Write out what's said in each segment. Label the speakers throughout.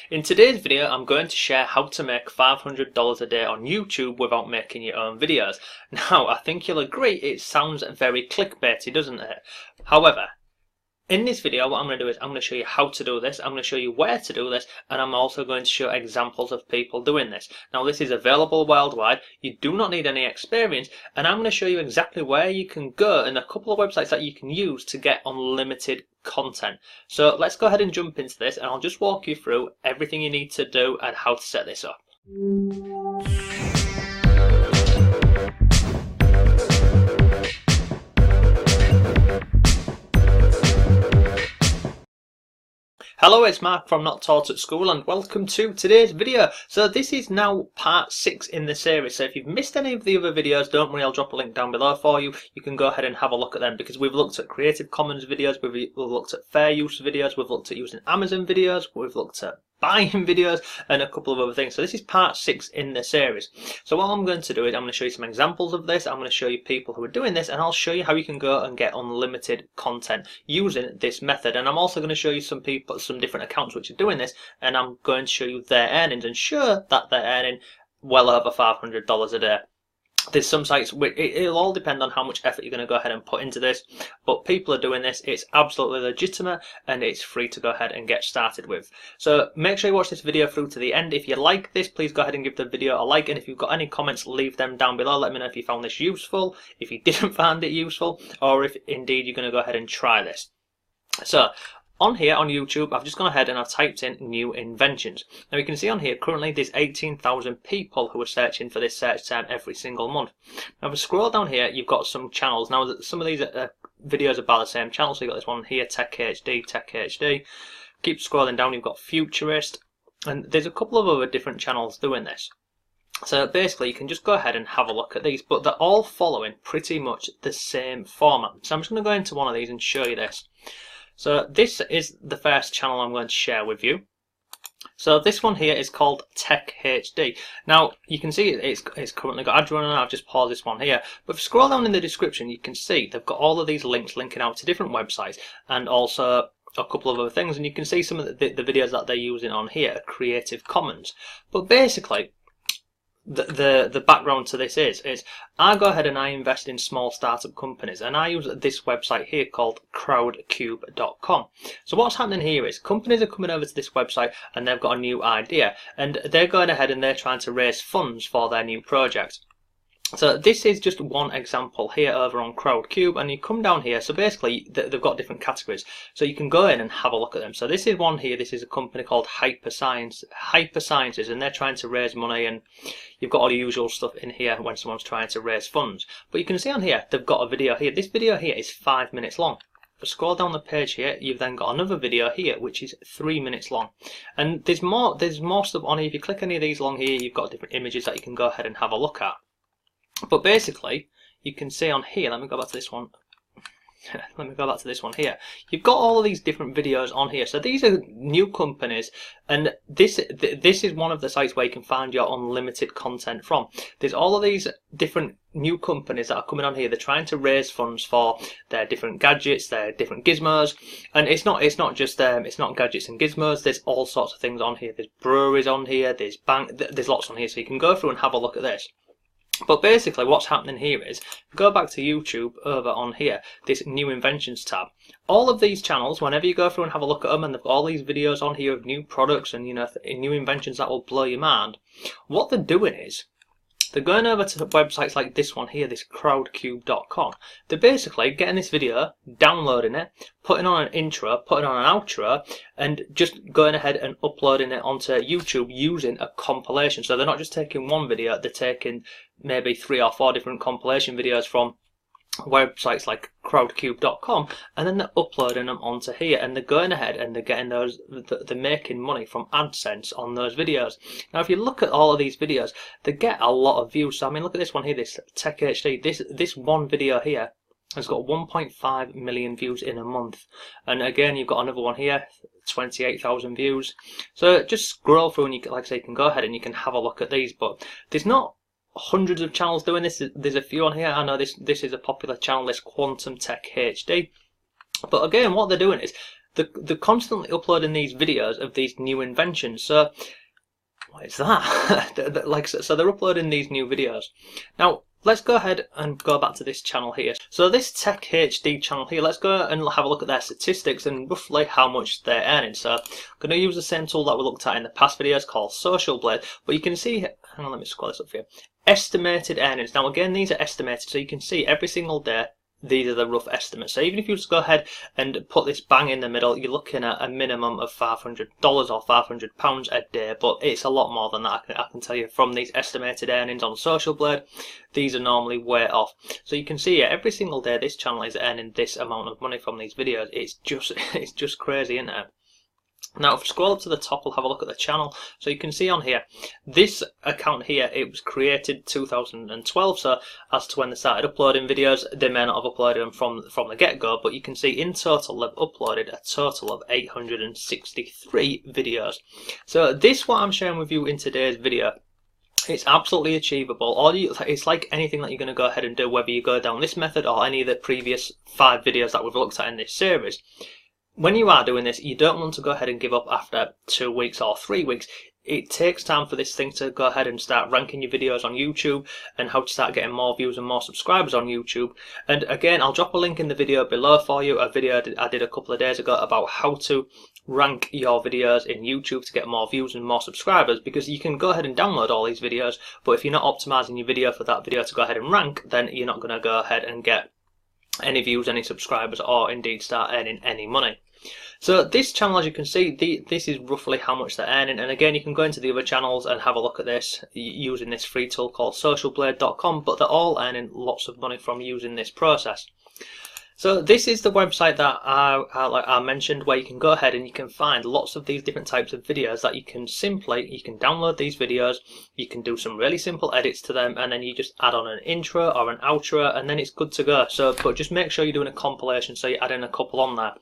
Speaker 1: In today's video, I'm going to share how to make $500 a day on YouTube without making your own videos. Now, I think you'll agree it sounds very clickbaity, doesn't it? However, in this video, what I'm going to do is I'm going to show you how to do this, I'm going to show you where to do this, and I'm also going to show examples of people doing this. Now, this is available worldwide, you do not need any experience, and I'm going to show you exactly where you can go and a couple of websites that you can use to get unlimited content. So let's go ahead and jump into this, and I'll just walk you through everything you need to do and how to set this up. Hello, it's Mark from Not Taught at School and welcome to today's video. So this is now part 6 in the series, so if you've missed any of the other videos, don't worry, I'll drop a link down below for you. You can go ahead and have a look at them because we've looked at Creative Commons videos, we've looked at fair use videos, we've looked at using Amazon videos, we've looked at buying videos and a couple of other things. So this is part 6 in the series. So what I'm going to do is I'm going to show you some examples of this, I'm going to show you people who are doing this, and I'll show you how you can go and get unlimited content using this method. And I'm also going to show you some people, some different accounts which are doing this, and I'm going to show you their earnings and show that they're earning well over $500 a day. There's some sites, it'll all depend on how much effort you're going to go ahead and put into this, but people are doing this, it's absolutely legitimate and it's free to go ahead and get started with. So make sure you watch this video through to the end. If you like this, please go ahead and give the video a like, and if you've got any comments, leave them down below. Let me know if you found this useful, if you didn't find it useful, or if indeed you're going to go ahead and try this. So on here on YouTube, I've just gone ahead and I've typed in new inventions. Now you can see on here currently there's 18,000 people who are searching for this search term every single month. Now if I scroll down here, you've got some channels. Now some of these videos are by the same channel, so you've got this one here, Tech HD. Keep scrolling down, you've got Futurist, and there's a couple of other different channels doing this. So basically you can just go ahead and have a look at these, but they're all following pretty much the same format. So I'm just going to go into one of these and show you this. So this is the first channel I'm going to share with you. So this one here is called Tech HD. Now you can see it's currently got ads running. I've just paused this one here, but if you scroll down in the description, you can see they've got all of these links linking out to different websites and also a couple of other things, and you can see some of the videos that they're using on here are Creative Commons. But basically the background to this is I go ahead and I invest in small startup companies, and I use this website here called crowdcube.com. So what's happening here is companies are coming over to this website and they've got a new idea, and they're going ahead and they're trying to raise funds for their new project. So this is just one example here over on Crowdcube, and you come down here, so basically they've got different categories, so you can go in and have a look at them. So this is one here, this is a company called Hypersciences, and they're trying to raise money, and you've got all the usual stuff in here when someone's trying to raise funds. But you can see on here, they've got a video here. This video here is 5 minutes long. But scroll down the page here, you've then got another video here which is 3 minutes long, and there's more stuff on here. If you click any of these along here, you've got different images that you can go ahead and have a look at. But basically, you can see on here, let me go back to this one. Let me go back to this one here. You've got all of these different videos on here. So these are new companies, and this is one of the sites where you can find your unlimited content from. There's all of these different new companies that are coming on here. They're trying to raise funds for their different gadgets, their different gizmos, and it's not just it's not gadgets and gizmos. There's all sorts of things on here. There's breweries on here. There's lots on here. So you can go through and have a look at this. But basically what's happening here is, go back to YouTube over on here, this new inventions tab. All of these channels, whenever you go through and have a look at them, and they've got all these videos on here of new products and new inventions that will blow your mind, what they're doing is they're going over to websites like this one here, this crowdcube.com. They're basically getting this video, downloading it, putting on an intro, putting on an outro, and just going ahead and uploading it onto YouTube using a compilation. So they're not just taking one video, they're taking maybe 3 or 4 different compilation videos from websites like crowdcube.com, and then they're uploading them onto here, and they're going ahead and they're getting those, they're making money from AdSense on those videos. Now if you look at all of these videos, they get a lot of views. So I mean, look at this one here, this Tech HD, this one video here has got 1.5 million views in a month, and again you've got another one here, 28,000 views. So just scroll through and you can, like I say, you can go ahead and you can have a look at these. But there's not hundreds of channels doing this. There's a few on here. I know this is a popular channel, this Quantum Tech HD. But again, what they're doing is they're constantly uploading these videos of these new inventions. So what is that? Like, so they're uploading these new videos. Now let's go ahead and go back to this channel here. So this Tech HD channel here, let's go and have a look at their statistics and roughly how much they're earning. So I'm going to use the same tool that we looked at in the past videos called Social Blade, but you can see, hang on, let me scroll this up for you. Estimated earnings. Now again, these are estimated, so you can see every single day these are the rough estimates. So even if you just go ahead and put this bang in the middle, you're looking at a minimum of $500 or £500 a day, but it's a lot more than that. I can tell you from these estimated earnings on Social Blade, these are normally way off. So you can see every single day this channel is earning this amount of money from these videos. It's just crazy, isn't it? Now if we scroll up to the top, we'll have a look at the channel. So you can see on here, this account here, it was created 2012, so as to when they started uploading videos, they may not have uploaded them from the get-go, but you can see in total they've uploaded a total of 863 videos. So this, what I'm sharing with you in today's video, it's absolutely achievable. It's like anything that you're going to go ahead and do, whether you go down this method or any of the previous 5 videos that we've looked at in this series. When you are doing this, you don't want to go ahead and give up after 2 weeks or 3 weeks. It takes time for this thing to go ahead and start ranking your videos on YouTube and how to start getting more views and more subscribers on YouTube. And again, I'll drop a link in the video below for you, a video I did a couple of days ago about how to rank your videos in YouTube to get more views and more subscribers, because you can go ahead and download all these videos, but if you're not optimizing your video for that video to go ahead and rank, then you're not going to go ahead and get any views, any subscribers, or indeed start earning any money. So this channel, as you can see, this is roughly how much they're earning, and again you can go into the other channels and have a look at this using this free tool called socialblade.com, but they're all earning lots of money from using this process. So this is the website that I mentioned, where you can go ahead and you can find lots of these different types of videos that you can download these videos, you can do some really simple edits to them, and then you just add on an intro or an outro, and then it's good to go. So, but just make sure you're doing a compilation, so you add in a couple on there.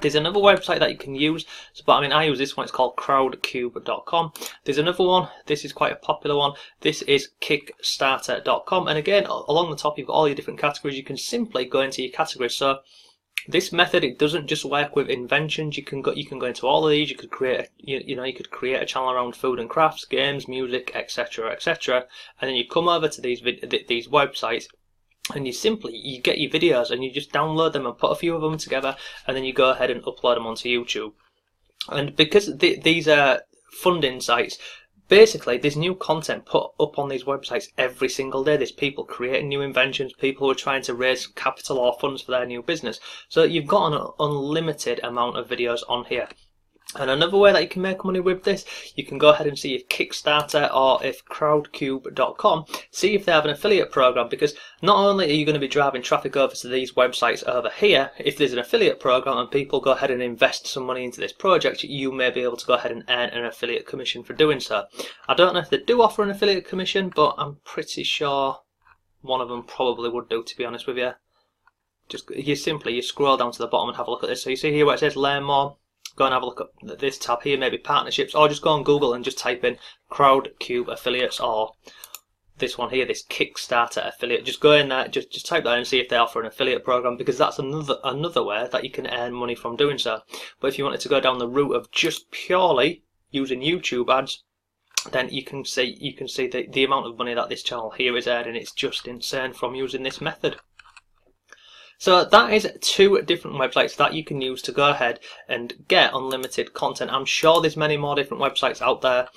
Speaker 1: There's another website that you can use, but I mean, I use this one. It's called crowdcube.com. There's another one, this is quite a popular one, this is kickstarter.com, and again along the top you've got all your different categories. You can simply go into your categories. So this method, it doesn't just work with inventions. You can go into all of these. You could create you could create a channel around food and crafts, games, music, etc., etc., and then you come over to these websites, and you get your videos and you just download them and put a few of them together, and then you go ahead and upload them onto YouTube. And because these are funding sites, basically there's new content put up on these websites every single day. There's people creating new inventions, people who are trying to raise capital or funds for their new business. So you've got an unlimited amount of videos on here. And another way that you can make money with this, you can go ahead and see if Kickstarter or if crowdcube.com, see if they have an affiliate program, because not only are you going to be driving traffic over to these websites over here, if there's an affiliate program and people go ahead and invest some money into this project, you may be able to go ahead and earn an affiliate commission for doing so. I don't know if they do offer an affiliate commission, but I'm pretty sure one of them probably would do, to be honest with you. You scroll down to the bottom and have a look at this. So you see here where it says learn more. Go and have a look at this tab here, maybe partnerships, or just go on Google and just type in Crowdcube affiliates, or this one here, this Kickstarter affiliate. Just go in there, just type that in and see if they offer an affiliate program, because that's another way that you can earn money from doing so. But if you wanted to go down the route of just purely using YouTube ads, then you can see the amount of money that this channel here is earning. It's just insane from using this method. So that is 2 different websites that you can use to go ahead and get unlimited content. I'm sure there's many more different websites out there.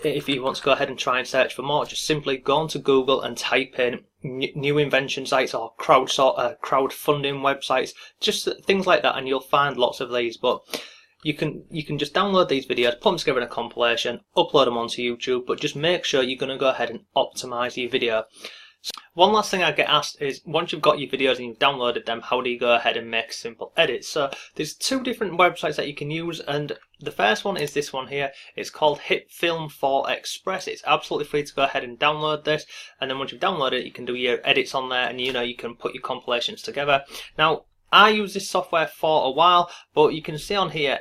Speaker 1: If you want to go ahead and try and search for more, just simply go onto Google and type in new invention sites or crowdfunding websites, just things like that, and you'll find lots of these. But you can just download these videos, put them together in a compilation, upload them onto YouTube, but just make sure you're going to go ahead and optimize your video. One last thing I get asked is, once you've got your videos and you've downloaded them, how do you go ahead and make simple edits? So there's 2 different websites that you can use, and the first one is this one here. It's called HitFilm for Express. It's absolutely free to go ahead and download this, and then once you've downloaded it, you can do your edits on there, and you can put your compilations together. Now I use this software for a while, but you can see on here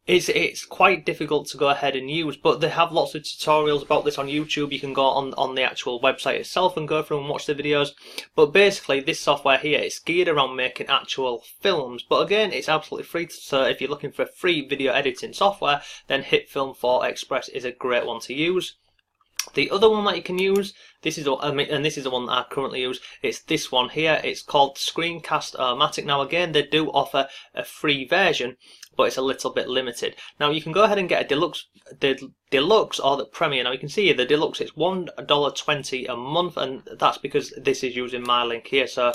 Speaker 1: It's quite difficult to go ahead and use, but they have lots of tutorials about this on YouTube. You can go on the actual website itself and go through and watch the videos. But basically, this software here is geared around making actual films. But again, it's absolutely free. So if you're looking for a free video editing software, then HitFilm for Express is a great one to use. The other one that you can use, this is the one that I currently use, it's this one here. It's called Screencast-O-Matic. Now again, they do offer a free version, but it's a little bit limited. Now you can go ahead and get the deluxe or the premium. Now you can see here the deluxe, it's $1.20 a month, and that's because this is using my link here. So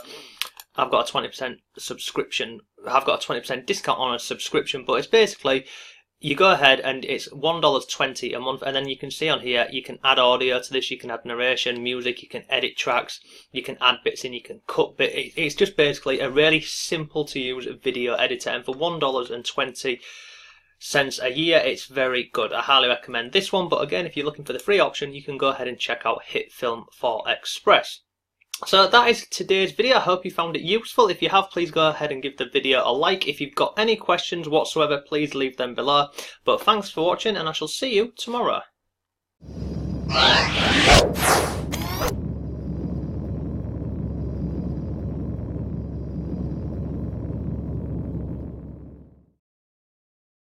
Speaker 1: I've got a 20% subscription. I've got a 20% discount on a subscription, but it's basically, you go ahead and it's $1.20 a month, and then you can see on here you can add audio to this, you can add narration, music, you can edit tracks, you can add bits in, you can cut bits. It's just basically a really simple to use video editor, and for $1.20 a year it's very good. I highly recommend this one, but again, if you're looking for the free option, you can go ahead and check out HitFilm for Express. So that is today's video. I hope you found it useful. If you have, please go ahead and give the video a like. If you've got any questions whatsoever, please leave them below. But thanks for watching, and I shall see you tomorrow.